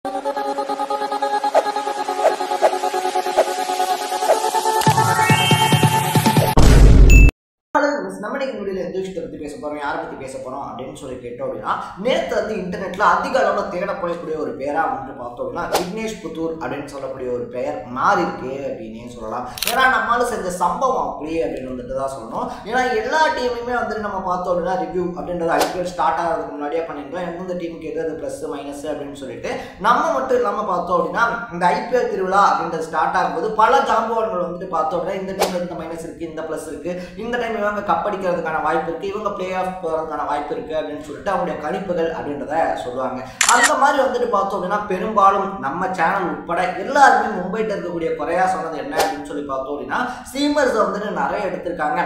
நம்ம இன்னைக்கு வீடியோல எந்த விஷயத்தை பத்தி பேச போறோம், யாரை பத்தி பேச போறோம் அப்படின்னு சொல்லி கேட்டோம் அப்படின்னா, நேற்று வந்து இன்டர்நெட்ல அதிக அளவில் தேடப்படக்கூடிய ஒரு பெயரா வந்து பார்த்தோம் அப்படின்னா விக்னேஷ் புத்தூர் அப்படின்னு சொல்லக்கூடிய ஒரு பெயர் மாறி இருக்கு அப்படின்னே சொல்லலாம். ஏன்னா நம்மளால செஞ்ச சம்பவம் அப்படியே அப்படின்னு வந்துட்டு தான் சொல்லணும். ஏன்னா எல்லா டீமுமே வந்துட்டு நம்ம பார்த்தோம் அப்படின்னா ரிவ்யூ அப்படின்றது ஐபிஎல் ஸ்டார்ட் ஆகிறதுக்கு முன்னாடியே பண்ணியிருக்கோம். எந்தெந்த டீமுக்கு எது பிளஸ் மைனஸ் அப்படின்னு சொல்லிட்டு நம்ம மட்டும் இல்லாமல் பார்த்தோம் அப்படின்னா இந்த ஐபிஎல் திருவிழா அப்படின்றது ஸ்டார்ட் ஆகும்போது பல ஜாம்பவான்கள் வந்துட்டு பார்த்தோம் அப்படின்னா இந்த டீம்ல இந்த மைனஸ் இருக்கு, இந்த பிளஸ் இருக்கு, இந்த டைம் இவங்க கப்படிக்கிறதுக்கான வாய்ப்பு இருக்கு, இவங்க பிளே ஆஃப் போறதுக்கான வாய்ப்பு இருக்கு அப்படின்னு சொல்லிட்டு அவங்களுடைய கணிப்புகள் அப்படின்றத சொல்லுவாங்க. அந்த மாதிரி வந்துட்டு பார்த்தோம் அப்படின்னா பெரும்பாலும் நம்ம சேனல் உட்பட எல்லாருமே மும்பைட்ட இருக்கக்கூடிய குறையா சொன்னது என்ன அப்படின்னு சொல்லி பார்த்தோம் அப்படின்னா சீமர்ஸ் வந்துட்டு நிறைய எடுத்திருக்காங்க.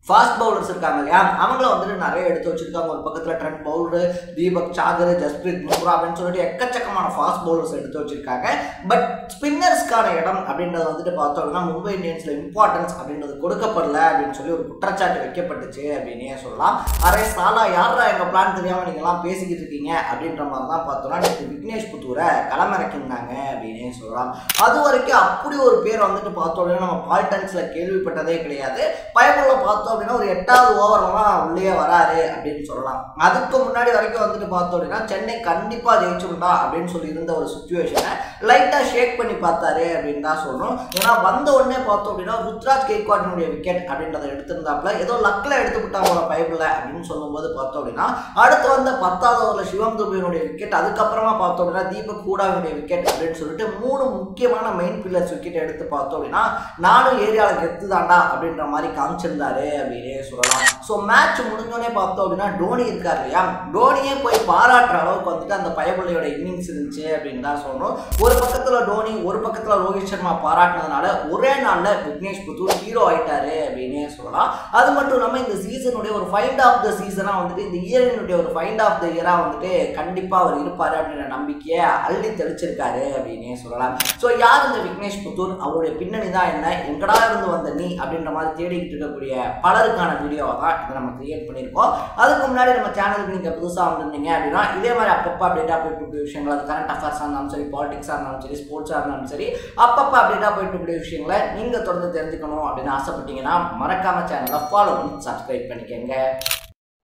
ஃபாஸ்ட் பவுலர்ஸ் இருக்காங்க இல்லையா, அவங்கள வந்துட்டு நிறைய எடுத்து வச்சிருக்காங்க. ஒரு பக்கத்தில் ட்ரெண்ட் பவுலரு, தீபக் சாகர், ஜஸ்பிரீத் பும்ரா அப்படின்னு சொல்லிட்டு எக்கச்சக்கமான ஃபாஸ்ட் பவுலர்ஸ் எடுத்து வச்சிருக்காங்க. பட் ஸ்பின்னர்ஸ்க்கான இடம் அப்படின்றது வந்துட்டு பார்த்தோம்னா மும்பை இந்தியன்ஸ்ல இம்பார்ட்டன்ஸ் அப்படின்றது கொடுக்கப்படல அப்படின்னு சொல்லி ஒரு குற்றச்சாட்டு வைக்கப்பட்டுச்சு அப்படின்னே சொல்லலாம். அரே சாலா யாரா எங்க பிளான் தெரியாம நீங்க எல்லாம் பேசிக்கிட்டு இருக்கீங்க அப்படின்ற மாதிரி தான் பார்த்தோம்னா நேற்று விக்னேஷ் புத்தூரை களமிறக்கிருந்தாங்க அப்படின்னே சொல்லலாம். அது வரைக்கும் அப்படி ஒரு பேர் வந்துட்டு பார்த்தோம்னா நம்ம பால்டன்ஸ்ல கேள்விப்பட்டதே கிடையாது. பயமுள்ள பார்த்தோம் அப்படின்னா ஒரு 8வது ஓவர்லாம் உள்ளே வராரு அப்படின்னு சொல்லலாம். அதுக்கு முன்னாடி வரைக்கும் வந்துட்டு பார்த்தோம் அப்படின்னா சென்னை கண்டிப்பா ஜெயிச்சுடா அப்படின்னு சொல்லி இருந்த ஒரு சிச்சுவேஷனை லைட்டா ஷேக் பண்ணி பார்த்தாரு அப்படின்னு தான் சொல்லணும். ஏன்னா வந்த உடனே பார்த்தோம் அப்படின்னா ருத்ராஜ் கெய்க்வாடினுடைய விக்கெட் அப்படின்றத எடுத்திருந்தாப்புல ஏதோ லக்ல எடுத்து விட்டாங்களோட பைபிள் அப்படின்னு சொல்லும்போது பார்த்தோம் அப்படின்னா அடுத்து வந்த 10வது ஓவர்ல சிவம் துபையினுடைய விக்கெட், அதுக்கப்புறமா பார்த்தோம் அப்படின்னா தீபக் ஹூடாவினுடைய விக்கெட் அப்படின்னு சொல்லிட்டு 3 முக்கியமான மெயின் பில்லர்ஸ் விக்கெட் எடுத்து பார்த்தோம் அப்படின்னா நானும் ஏரியாவில் கெத்து தாண்டா அப்படின்ற மாதிரி காமிச்சிருந்தாரு அப்படின்னே சொல்லலாம். ஸோ மேட்ச் முடிஞ்சோடனே பார்த்தோம் அப்படின்னா டோனி இருக்கார் இல்லையா, டோனியே போய் பாராட்டுற அளவுக்கு வந்துட்டு அந்த பயபுள்ளையோட இன்னிங்ஸ் இருந்துச்சு அப்படின்னு தான் சொல்லணும். ஒரு பக்கத்தில் டோனி, ஒரு பக்கத்தில் ரோஹித் சர்மா பாராட்டினதுனால ஒரே நாளில் விக்னேஷ் புத்தூர் ஹீரோ ஆயிட்டாரு அப்படின்னே சொல்லலாம். அது மட்டும் இல்லாமல் இந்த சீசனுடைய ஒரு ஃபைண்ட் ஆஃப் த சீசனாக வந்துட்டு இந்த இயரினுடைய ஒரு ஃபைண்ட் ஆஃப் த இயராக வந்துட்டு கண்டிப்பாக அவர் இருப்பார் அப்படின்ற நம்பிக்கையை அள்ளி தெளிச்சிருக்காரு அப்படின்னே சொல்லலாம். ஸோ யார் இந்த விக்னேஷ் புத்தூர், அவருடைய பின்னணி தான் என்ன, எங்கடா இருந்து வந்த நீ அப்படின்ற மாதிரி தேடிக்கிட்டு இருக்கக்கூடிய பலருக்கான வீடியோவை தான் இதை நம்ம கிரியேட் பண்ணியிருக்கோம். அதுக்கு முன்னாடி நம்ம சேனலுக்கு நீங்கள் புதுசாக வந்திருந்தீங்க அப்படின்னா இதே மாதிரி அப்பப்போ அப்டேட்டாக போயிட்டு இருக்கக்கூடிய விஷயங்கள், அது கரண்ட் அஃபேர்ஸாக இருந்தாலும் சரி, பாலிடிக்ஸாக இருந்தாலும் சரி, ஸ்போர்ட்ஸாக இருந்தாலும் சரி, அப்பப்போ அப்டேட்டாக போயிட்டு இருக்கக்கூடிய விஷயங்களை நீங்கள் தொடர்ந்து தெரிஞ்சுக்கணும் அப்படின்னு ஆசைப்பட்டீங்கன்னா மறக்காம சேனலை ஃபாலோ பண்ணி சப்ஸ்கிரைப் பண்ணிக்கங்க.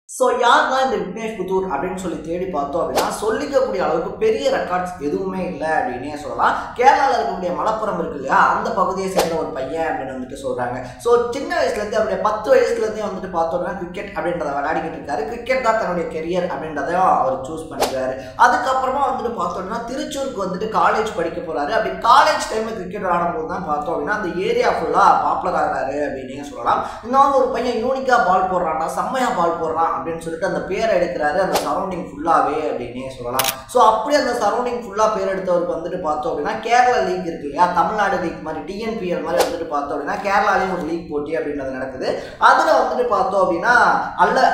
ஸோ யார் தான் இந்த விக்னேஷ் புத்தூர் அப்படின்னு சொல்லி தேடி பார்த்தோம் அப்படின்னா சொல்லிக்கக்கூடிய அளவுக்கு பெரிய ரெக்கார்ட்ஸ் எதுவுமே இல்லை அப்படின்னே சொல்லலாம். கேரளாவில் இருக்கக்கூடிய மலப்புரம் இருக்கு இல்லையா, அந்த பகுதியை சேர்ந்த ஒரு பையன் அப்படின்னு வந்துட்டு சொல்கிறாங்க. ஸோ சின்ன வயசுலேருந்து அவருடைய 10 வயசுலேருந்தே வந்துட்டு பார்த்தோம்னா கிரிக்கெட் அப்படின்றத விளையாடிக்கிட்டு இருக்காரு. கிரிக்கெட் தான் தன்னுடைய கெரியர் அப்படின்றதையும் அவர் சூஸ் பண்ணிக்கிறாரு. அதுக்கப்புறமா வந்துட்டு பார்த்தோம்னா திருச்சூருக்கு வந்துட்டு காலேஜ் படிக்க போகிறாரு. அப்படி காலேஜ் டைமில் கிரிக்கெட் விளையாடும்போது தான் பார்த்தோம் அப்படின்னா அந்த ஏரியா ஃபுல்லாக பாப்புலர் ஆகிறாரு அப்படின்னே சொல்லலாம். இன்னொரு ஒரு பையன் யூனிக்காக பால் போடுறான்னா, செம்மையாக பால் போடுறான் அப்படின்னு சொல்லிட்டு அந்த பேரை எடுக்கிறாரு அந்த சரௌண்டிங் ஃபுல்லாவே அப்படின்னே சொல்லலாம். ஸோ அப்படி அந்த சரௌண்டிங் ஃபுல்லாக பேர் எடுத்தவருக்கு வந்துட்டு பார்த்தோம் அப்படின்னா கேரளா லீக் இருக்கு இல்லையா, தமிழ்நாடு லீக் மாதிரி டிஎன்பிஎல் மாதிரி வந்துட்டு பார்த்தோம் அப்படின்னா கேரளாலையும் ஒரு லீக் போட்டி அப்படின்றது நடக்குது. அதில் வந்துட்டு பார்த்தோம் அப்படின்னா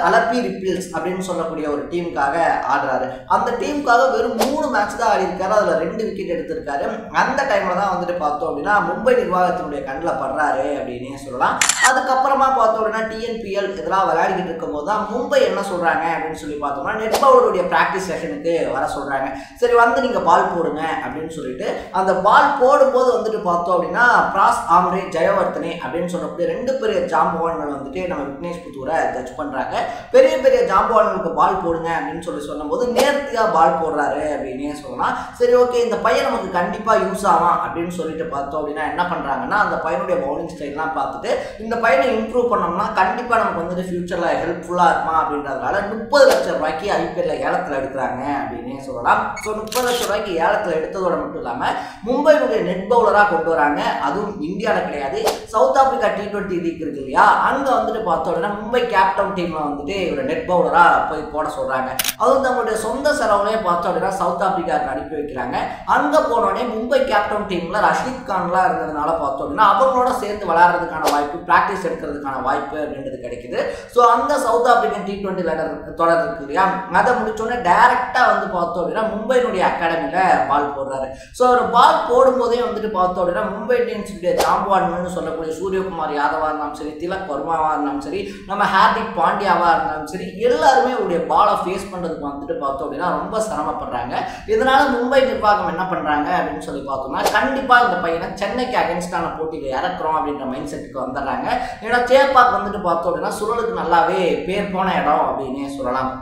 அலப்பி ரிப்பிள்ஸ் அப்படின்னு சொல்லக்கூடிய ஒரு டீமுக்காக ஆடுறாரு. அந்த டீமுக்காக வெறும் 3 மேட்ச் தான் ஆடி இருக்காரு. அதில் 2 விக்கெட் எடுத்திருக்காரு. அந்த டைம்ல தான் வந்துட்டு பார்த்தோம் அப்படின்னா மும்பை நிர்வாகத்தினுடைய கண்ணில் படுறாரு அப்படின்னே சொல்லலாம். அதுக்கப்புறமா பார்த்தோம் அப்படின்னா டிஎன்பிஎல் இதெல்லாம் விளையாடிக்கிட்டு இருக்கும் போது தான் மும்பை என்ன சொல்றாங்க அப்படின்னு சொல்லி பார்த்தோம்னா நெட் பவுலருடைய பிராக்டிஸ் செஷனுக்கு வர சொல்றாங்க. சரி வந்து நீங்க பால் போடுங்க அப்படின்னு சொல்லிட்டு அந்த பால் போடும்போது வந்துட்டு பார்த்தோம் அப்படின்னா பிராஸ் ஆம்ரே ஜெயவர்தனே அப்படின்னு சொல்லக்கூடிய 2 பெரிய ஜாம்பவான்கள் வந்துட்டு நம்ம விக்னேஷ் புத்தூரை ஜட்ஜ் பண்றாங்க. பெரிய பெரிய ஜாம்பவான்களுக்கு பால் போடுங்க அப்படின்னு சொல்லும்போது நேர்த்தியா பால் போடுறாரு அப்படின்னே சொல்லலாம். சரி ஓகே இந்த பையன் நமக்கு கண்டிப்பா யூஸ் ஆகும் அப்படின்னு சொல்லிட்டு பார்த்தோம் அப்படின்னா என்ன பண்றாங்கன்னா அந்த பையனுடைய பவுலிங் ஸ்டைல்லாம் பார்த்துட்டு இந்த பையனை இம்ப்ரூவ் பண்ணோம்னா கண்டிப்பா நமக்கு வந்துட்டு ஃபியூச்சர்ல ஹெல்ப்ஃபுல்லா இருக்குமா அப்படின்றதுனால 30 லட்சம் ரூபாய்க்கு ஐபிஎல்ல ஏலத்தில் எடுக்கிறாங்க அப்படின்னே சொல்லலாம். ஸோ 30 லட்சம் ரூபாய்க்கு ஏலத்தில் எடுத்ததோட மட்டும் இல்லாமல் மும்பையினுடைய நெட் பவுலராக கொண்டு வராங்க. அதுவும் இந்தியாவில் கிடையாது, சவுத் ஆப்பிரிக்கா T20 லீக் இருக்கு இல்லையா, அங்கே வந்துட்டு பார்த்தோம்னா மும்பை கேப்டன் டீம்ல வந்துட்டு இவர் நெட் பவுலராக போய் போட சொல்றாங்க. அதுவும் தங்களுடைய சொந்த செலவுலேயே பார்த்தோம் அப்படின்னா சவுத் ஆப்பிரிக்காவுக்கு அனுப்பி வைக்கிறாங்க. அங்கே போனோடனே மும்பை கேப்டன் டீம்ல ரஷீத் கான்லாம் இருந்ததுனால பார்த்தோம் அப்படின்னா அவங்களோட சேர்த்து விளையாடுறதுக்கான வாய்ப்பு, பிராக்டிஸ் எடுக்கிறதுக்கான வாய்ப்பு அப்படின்றது கிடைக்குது. ஸோ அந்த சவுத் ஆப்பிரிக்கன் T20 தொடர் இருக்கு இல்லையா, அதை முடிச்சோடனே டைரக்டா வந்து பார்த்தோம் அப்படின்னா மும்பையினுடைய அகாடமியில பால் போடுறாரு. ஸோ ஒரு பால் போடும்போதே வந்துட்டு பார்த்தோம் அப்படின்னா மும்பை இந்தியன்ஸுடைய ஜாம்பவான்னு சொல்லக்கூடிய சூரியகுமார் யாதவா இருந்தாலும் சரி, திலக் வர்மாவா இருந்தாலும் சரி, நம்ம ஹார்திக் பாண்டியாவா இருந்தாலும் சரி, எல்லாருமே உடைய பாலை ஃபேஸ் பண்றதுக்கு வந்துட்டு பார்த்தோம் அப்படின்னா ரொம்ப சிரமப்படுறாங்க. இதனால மும்பை நிர்வாகம் என்ன பண்றாங்க அப்படின்னு சொல்லி பார்த்தோம்னா, கண்டிப்பா இந்த பையனை சென்னைக்கு அகேன்ஸ்டான போட்டியில இறக்குறோம் அப்படின்ற மைண்ட் செட்டுக்கு வந்துடுறாங்க. ஏன்னா சேப்பாக் வந்துட்டு பார்த்தோம் அப்படின்னா சுழலுக்கு நல்லாவே பேர் போன இடம் அப்படின்னே சொல்லலாம்.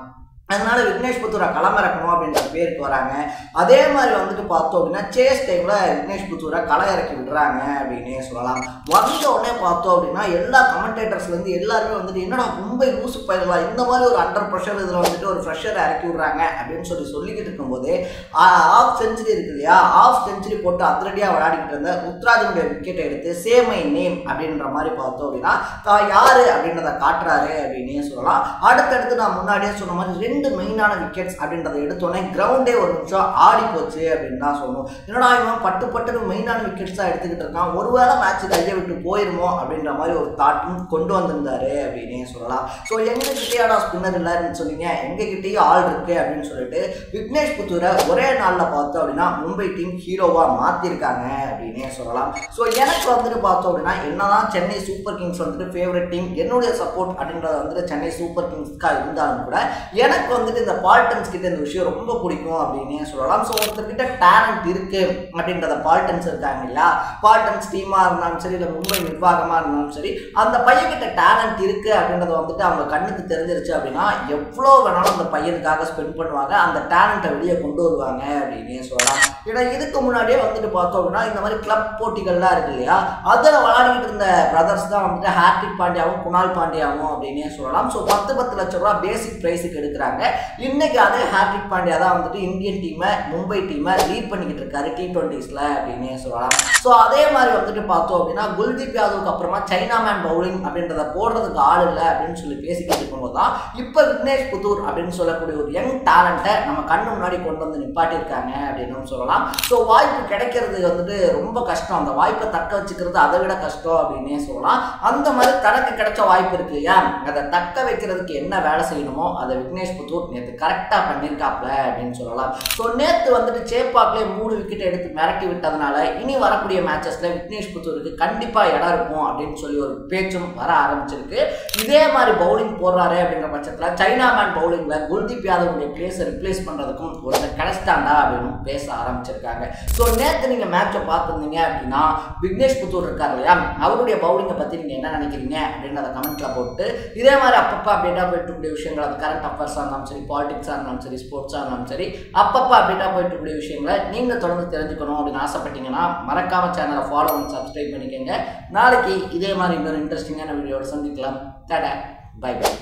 அதனால விக்னேஷ் புத்தூரை களமிறக்கணும் அப்படின்ற பேருக்கு வராங்க. அதே மாதிரி வந்துட்டு பார்த்தோம் அப்படின்னா சேஸ் டைம்ல விக்னேஷ் புத்தூரை களை இறக்கி விடுறாங்க அப்படின்னே சொல்லலாம். வந்த உடனே பார்த்தோம் அப்படின்னா எல்லா கமெண்டேட்டர்ஸ்லேருந்து எல்லாருமே வந்துட்டு என்னடா மும்பை லூசு பயிரலாம், இந்த மாதிரி ஒரு அண்டர் ப்ரெஷர் இதில் வந்துட்டு ஒரு ப்ரெஷரை இறக்கி விடுறாங்க அப்படின்னு சொல்லிக்கிட்டு இருக்கும்போதே ஆஃப் செஞ்சுரி இருக்கு இல்லையா, ஆஃப் செஞ்சுரி போட்டு அதிரடியாக விளையாடிக்கிட்டு இருந்த ருத்ராஜனுடைய விக்கெட்டை எடுத்து சே மை நேம் அப்படின்ற மாதிரி பார்த்தோம் அப்படின்னா யாரு அப்படின்றத காட்டுறாரு அப்படின்னே சொல்லலாம். அடுத்தடுத்து நான் முன்னாடியே சொன்ன மாதிரி 2 மெயினான விக்கெட்ஸ் அப்படின்றத எடுத்தோடனே கிரவுண்டே ஒரு நிமிஷம் ஆடி போச்சு அப்படின்னு தான் சொல்லணும். என்னடா இவன் பட்டு மெயினான விக்கெட்ஸ் தான் எடுத்துக்கிட்டு இருக்கான், ஒருவேளை மேட்ச் கையை விட்டு போயிருமோ அப்படின்ற மாதிரி ஒரு தாட்டும் கொண்டு வந்திருந்தாரு அப்படின்னே சொல்லலாம். ஸோ எங்ககிட்டயாடா ஸ்பின்னர் இல்லைன்னு சொன்னீங்க, எங்ககிட்டயும் ஆள் இருக்கு அப்படின்னு சொல்லிட்டு விக்னேஷ் புத்தூரை ஒரே நாளில் பார்த்தோம் அப்படின்னா மும்பை டீம் ஹீரோவா மாத்திருக்காங்க அப்படின்னே சொல்லலாம். ஸோ எனக்கு வந்துட்டு பார்த்தோம் அப்படின்னா என்னதான் சென்னை சூப்பர் கிங்ஸ் வந்துட்டு ஃபேவரட் டீம், என்னுடைய சப்போர்ட் அப்படின்றத வந்துட்டு சென்னை சூப்பர் கிங்ஸ்க்காக இருந்தாலும் கூட எனக்கு வந்துட்டு இந்த பால்டன்ஸ் கிட்ட இந்த விஷயம் ரொம்ப பிடிக்கும் அப்படின்னே சொல்லலாம். ஸோ ஒருத்தர்கிட்ட டேலண்ட் இருக்கு அப்படின்றத பால்டன்ஸ் இருக்காங்க இல்லையா, பால்டன்ஸ் டீமா இருந்தாலும் சரி, இல்லை மும்பை நிர்வாகமா இருந்தாலும் சரி, அந்த பையன்கிட்ட டேலண்ட் இருக்கு அப்படின்றத வந்துட்டு அவங்க கண்ணுக்கு தெரிஞ்சிருச்சு அப்படின்னா எவ்வளோ வேணாலும் அந்த பையனுக்காக ஸ்பெண்ட் பண்ணுவாங்க, அந்த டேலண்ட்டை வெளியே கொண்டு வருவாங்க அப்படின்னே சொல்லலாம். ஏன்னா இதுக்கு முன்னாடியே வந்துட்டு பார்த்தோம் அப்படின்னா இந்த மாதிரி கிளப் போட்டிகள்லாம் இருக்கு இல்லையா, அதில் விளையாடிக்கிட்டு இருந்த பிரதர்ஸ் தான் வந்துட்டு ஹார்திக் பாண்டியாவும் குணால் பாண்டியாவும் அப்படின்னே சொல்லலாம். ஸோ 10 லட்சம் ரூபா பேசிக் ப்ரைஸுக்கு எடுக்கிறாங்க. இன்னைக்கு அதே ஹார்திக் பாண்டியா தான் வந்துட்டு இந்தியன் டீமை மும்பை டீமை லீட் பண்ணிக்கிட்டு இருக்காரு T20ஸ்ல அப்படின்னே சொல்லலாம். ஸோ அதே மாதிரி வந்துட்டு பார்த்தோம் அப்படின்னா குல்தீப் யாதவுக்கு அப்புறமா சைனா மேன் பவுலிங் அப்படின்றத போடுறதுக்கு ஆள் இல்லை அப்படின்னு சொல்லி பேசிக்கிட்டு இருக்கும்போது தான் இப்போ விக்னேஷ் புத்தூர் அப்படின்னு சொல்லக்கூடிய ஒரு யங் டேலண்ட்டை நம்ம கண்ணு முன்னாடி கொண்டு வந்து நிப்பாட்டியிருக்காங்க அப்படின்னு சொல்லலாம். ஸோ வாய்ப்பு கிடைக்கிறது வந்துட்டு ரொம்ப கஷ்டம், அந்த வாய்ப்பை தக்க வச்சுக்கிறது அதை விட கஷ்டம் அப்படின்னே சொல்லலாம். அந்த மாதிரி தனக்கு கிடைச்ச வாய்ப்பு இருக்கு இல்லையா, அதை தக்க வைக்கிறதுக்கு என்ன வேலை செய்யணுமோ அதை விக்னேஷ் புத்தூர் நேற்று கரெக்டாக பண்ணியிருக்காப்ல அப்படின்னு சொல்லலாம். ஸோ நேற்று வந்துட்டு சேப்பாக்லேயே 3 விக்கெட் எடுத்து மிரட்டி விட்டதுனால இனி வரக்கூடிய மேட்சஸ்ல விக்னேஷ் புத்தூருக்கு கண்டிப்பாக இடம் இருக்கும் அப்படின்னு சொல்லி ஒரு பேச்சும் வர ஆரம்பிச்சிருக்கு. இதே மாதிரி பவுலிங் போடுறாரு அப்படின்ற பட்சத்தில் சைனா மேன் பவுலிங்ல குல்தீப் யாதவுடைய பிளேஸை ரிப்ளேஸ் பண்ணுறதுக்கும் ஒருத்தர் கிடைச்சிட்டாண்டா அப்படின்னு பேச ஆரம்பிச்சிருக்காங்க. ஸோ நேற்று நீங்கள் மேட்சை பார்த்துருந்தீங்க அப்படின்னா விக்னேஷ் புத்தூர் இருக்கார் இல்லையா, அவருடைய பவுலிங்கை பற்றி நீங்கள் என்ன நினைக்கிறீங்க அப்படின்றத கமெண்ட்ல போட்டு இதே மாதிரி அப்பப்போ அப்டேட்டாக போயிட்டு விஷயங்கள், அது கரண்ட் அஃபேர்ஸாக இருந்தாலும் சரி, பாலிடிக்ஸாக இருந்தாலும் சரி, ஸ்போர்ட்ஸாக இருந்தாலும் சரி, அப்பப்போ அப்டேட்டாக போயிட்டு விஷயங்களை நீங்கள் தொடர்ந்து தெரிஞ்சுக்கணும் அப்படின்னு ஆசைப்பட்டீங்கன்னா மறக்காம சேனலை ஃபாலோ பண்ணி சப்ஸ்கிரைப் பண்ணிக்கோங்க. நாளைக்கு இதே மாதிரி இன்னொரு இன்ட்ரெஸ்டிங்கான வீடியோட சந்திக்கலாம். Tata, bye by.